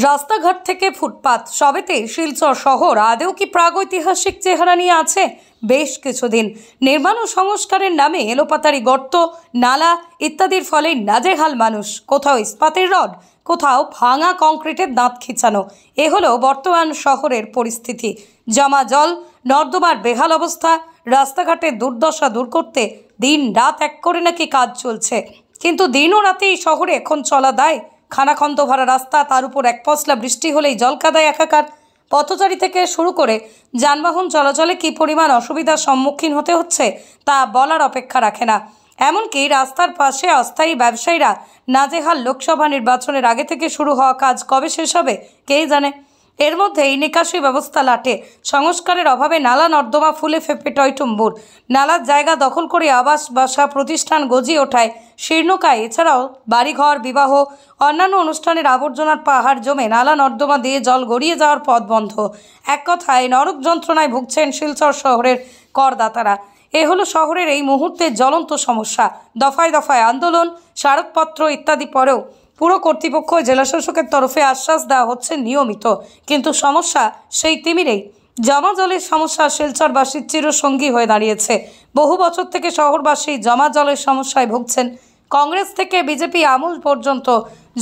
রাস্তাঘাট থেকে ফুটপাত সবেতেই শিলচর শহর আদৌ কি প্রাগৈতিহাসিক চেহারা নিয়ে আছে? বেশ কিছুদিন নির্মাণ ও সংস্কারের নামে এলোপাতাড়ি গর্ত, নালা ইত্যাদির ফলে নাজেহাল মানুষ। কোথাও ইস্পাতের রড, কোথাও ভাঙা কংক্রিটের দাঁত খিঁচানো। এ হলো বর্তমান শহরের পরিস্থিতি। জমা জল, নর্দমার বেহাল অবস্থা, রাস্তাঘাটের দুর্দশা দূর করতে দিন রাত এক করে নাকি কাজ চলছে। কিন্তু দিন ও রাতে এই শহরে এখন চলা দায়। খানাখন্দ ভরা রাস্তা, তার উপর এক পশলা বৃষ্টি হলেই জলকাদায় একাকার। পথচারী থেকে শুরু করে যানবাহন চলাচলে কী পরিমাণ অসুবিধার সম্মুখীন হতে হচ্ছে তা বলার অপেক্ষা রাখে না। এমনকি রাস্তার পাশে অস্থায়ী ব্যবসায়ীরা নাজেহাল। লোকসভা নির্বাচনের আগে থেকে শুরু হওয়া কাজ কবে শেষ হবে কে জানে। এর মধ্যে এই নিকাশি ব্যবস্থা লাটে। সংস্কারের অভাবে নালা নর্দমা ফুলে ফেঁপে টয়টুম্বুর। নালার জায়গা দখল করে আবাস বাসা প্রতিষ্ঠান গজিয়ে ওঠায় শীর্ণকায়। এছাড়াও বাড়িঘর, বিবাহ, অন্যান্য অনুষ্ঠানের আবর্জনার পাহাড় জমে নালা নর্দমা দিয়ে জল গড়িয়ে যাওয়ার পথ বন্ধ। এক কথায় নরক যন্ত্রণায় ভুগছেন শিলচর শহরের করদাতারা। এ হলো শহরের এই মুহূর্তের জ্বলন্ত সমস্যা। দফায় দফায় আন্দোলন, স্মারকপত্র ইত্যাদি পরেও পুরো কর্তৃপক্ষ জেলাশাসকের তরফে আশ্বাস দেওয়া হচ্ছে নিয়মিত, কিন্তু সমস্যা সেই তিমিরেই। জমা জলের সমস্যা শিলচরবাসীর চিরসঙ্গী হয়ে দাঁড়িয়েছে। বহু বছর থেকে শহরবাসী জমা জলের সমস্যায় ভুগছেন। কংগ্রেস থেকে বিজেপি আমল পর্যন্ত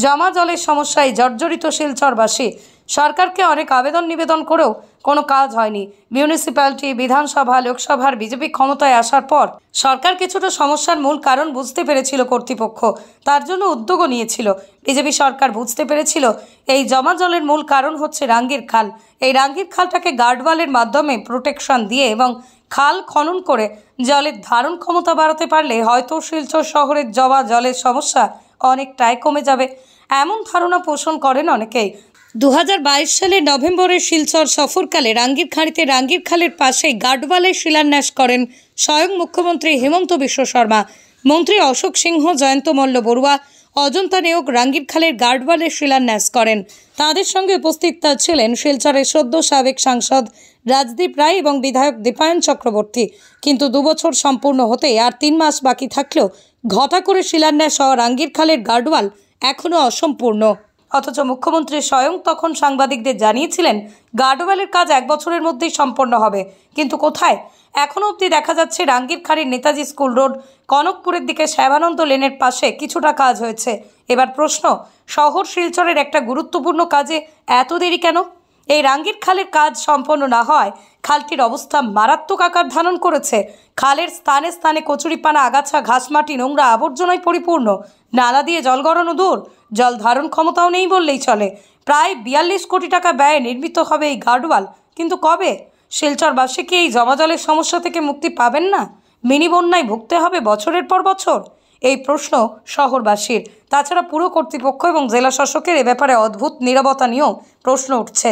জমা জলের সমস্যায় জর্জরিত শিলচরবাসী। সরকারকে অনেক আবেদন নিবেদন করেও কোনো কাজ হয়নি। মিউনিসিপ্যালিটি, বিধানসভা, লোকসভার বিজেপি ক্ষমতায় আসার পর সরকার কিছুটা সমস্যার মূল কারণ বুঝতে পেরেছিল কর্তৃপক্ষ, তার জন্য উদ্যোগও নিয়েছিল। বিজেপি সরকার বুঝতে পেরেছিল এই জমা জলের মূল কারণ হচ্ছে রাঙ্গির খাল। এই রাঙ্গির খালটাকে গার্ডওয়ালের মাধ্যমে প্রোটেকশন দিয়ে এবং খাল খনন করে জলের ধারণ ক্ষমতা বাড়াতে পারলে হয়তো শিলচর শহরের জমা জলের সমস্যা অনেকটাই কমে যাবে, এমন ধারণা পোষণ করেন অনেকেই। 2022 সালের নভেম্বরের শিলচর সফরকালে রাঙ্গির খাঁড়িতে রাঙ্গির খালের পাশেই গার্ডওয়ালের শিলান্যাস করেন স্বয়ং মুখ্যমন্ত্রী হিমন্ত বিশ্ব শর্মা। মন্ত্রী অশোক সিংহ, জয়ন্ত মল্ল বড়ুয়া, অজন্তা নেওগ রাঙ্গির খালের গার্ডওয়ালের শিলান্যাস করেন। তাদের সঙ্গে উপস্থিত ছিলেন শিলচরের সদ্য সাবেক সাংসদ রাজদীপ রায় এবং বিধায়ক দীপায়ন চক্রবর্তী। কিন্তু 2 বছর সম্পূর্ণ হতে আর 3 মাস বাকি থাকলেও ঘটা করে শিলান্যাস হওয়া রাঙ্গির খালের গার্ডওয়াল এখনও অসম্পূর্ণ। অথচ মুখ্যমন্ত্রী স্বয়ং তখন সাংবাদিকদের জানিয়েছিলেন গার্ডওয়ালের কাজ 1 বছরের মধ্যেই সম্পন্ন হবে। কিন্তু কোথায়? এখনও অবধি দেখা যাচ্ছে রাঙ্গির খাঁড়ির নেতাজি স্কুল রোড, কনকপুরের দিকে শ্যামানন্দ লেনের পাশে কিছুটা কাজ হয়েছে। এবার প্রশ্ন, শহর শিলচরের একটা গুরুত্বপূর্ণ কাজে এত দেরি কেন? এই রাঙ্গির খালের কাজ সম্পন্ন না হয় খালটির অবস্থা মারাত্মক আকার ধারণ করেছে। খালের স্থানে স্থানে কচুরিপানা, আগাছা, ঘাসমাটি, নোংরা আবর্জনায় পরিপূর্ণ। নালা দিয়ে জল গড়ানো দূর, জল ধারণ ক্ষমতাও নেই বললেই চলে। প্রায় 42 কোটি টাকা ব্যয়ে নির্মিত হবে এই গার্ডওয়াল, কিন্তু কবে? শিলচরবাসী কি এই জমা জলের সমস্যা থেকে মুক্তি পাবেন না? মিনি বন্যায় ভুগতে হবে বছরের পর বছর? এই প্রশ্ন শহরবাসীর। তাছাড়া পুরো কর্তৃপক্ষ এবং জেলা শাসকের এ ব্যাপারে অদ্ভুত নীরবতা নিয়েও প্রশ্ন উঠছে।